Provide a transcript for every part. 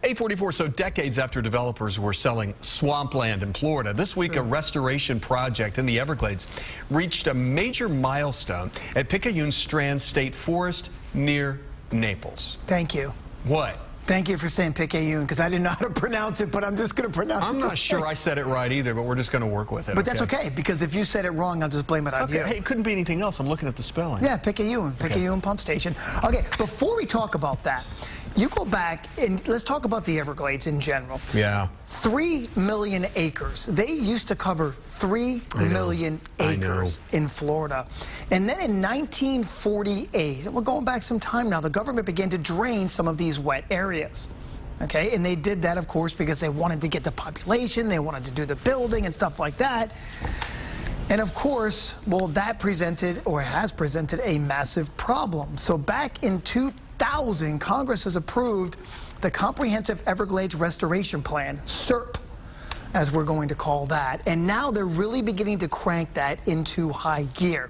844, so decades after developers were selling swampland in Florida, this week a restoration project in the Everglades reached a major milestone at Picayune Strand State Forest near Naples. Thank you. What? Thank you for saying Picayune, because I didn't know how to pronounce it, but I'm just going to pronounce it. I'm not sure I said it right either, but we're just going to work with it. But that's okay, because if you said it wrong, I'll just blame it on you. Hey, it couldn't be anything else. I'm looking at the spelling. Yeah, Picayune Pump Station. Okay, before we talk about that, you go back and let's talk about the Everglades in general. Yeah. 3 million acres. They used to cover 3 million acres in Florida. And then in 1948, we're going back some time now, the government began to drain some of these wet areas. Okay, and they did that, of course, because they wanted to get the population, they wanted to do the building and stuff like that. And of course, well, that presented or has presented a massive problem. So back in 2000, Congress has approved the Comprehensive Everglades Restoration Plan, SERP, as we're going to call that. And now they're really beginning to crank that into high gear.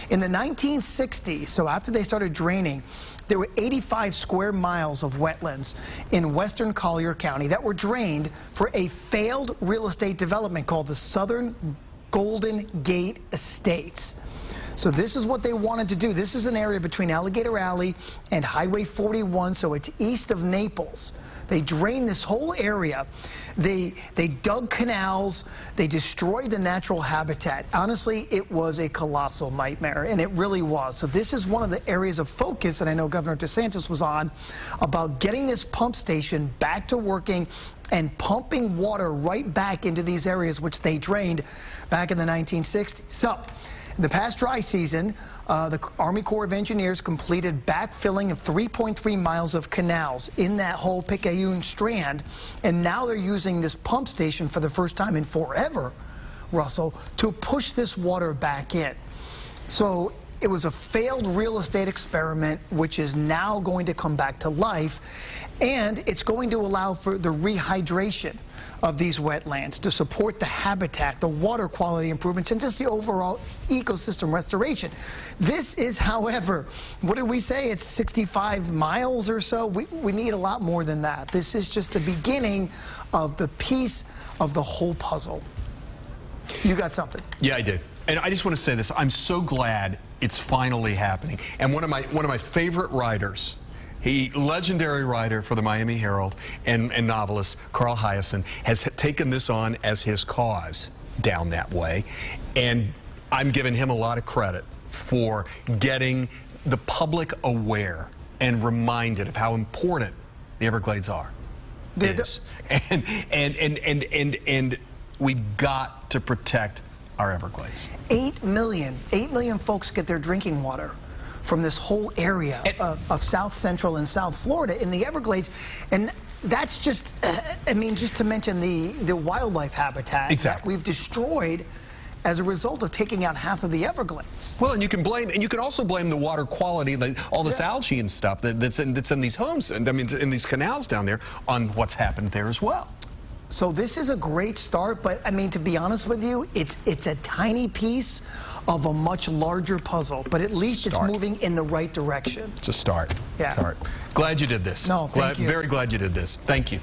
In the 1960s, so after they started draining, there were 85 square miles of wetlands in western Collier County that were drained for a failed real estate development called the Southern Golden Gate Estates. So this is what they wanted to do. This is an area between Alligator Alley and Highway 41, so it's east of Naples. They drained this whole area. They dug canals. They destroyed the natural habitat. Honestly, it was a colossal nightmare, and it really was. So this is one of the areas of focus that I know Governor DeSantis was on, about getting this pump station back to working and pumping water right back into these areas which they drained back in the 1960s. So in the past dry season, the Army Corps of Engineers completed backfilling of 3.3 miles of canals in that whole Picayune Strand, and now they're using this pump station for the first time in forever, Russell, to push this water back in. So it was a failed real estate experiment, which is now going to come back to life, and it's going to allow for the rehydration of these wetlands to support the habitat, the water quality improvements, and just the overall ecosystem restoration. This is, however, what did we say? It's 65 miles or so. We need a lot more than that. This is just the beginning of the piece of the whole puzzle. You got something? Yeah, I did. And I just want to say this. I'm so glad it's finally happening. And one of my favorite writers, legendary writer for the Miami Herald and novelist Carl Hiaasen, has taken this on as his cause down that way. And I'm giving him a lot of credit for getting the public aware and reminded of how important the Everglades are. And we've got to protect our Everglades. 8 million folks get their drinking water from this whole area of South Central and South Florida in the Everglades. And that's just, I mean, just to mention the wildlife habitat that we've destroyed as a result of taking out half of the Everglades. Well, and you can also blame the water quality, all this algae and stuff that's in these homes, and I mean, in these canals down there, on what's happened there as well. So this is a great start, but I mean, to be honest with you, it's a tiny piece of a much larger puzzle, but at least it's moving in the right direction. It's a start. Yeah. Start. Glad you did this. No, thank you. Very glad you did this. Thank you.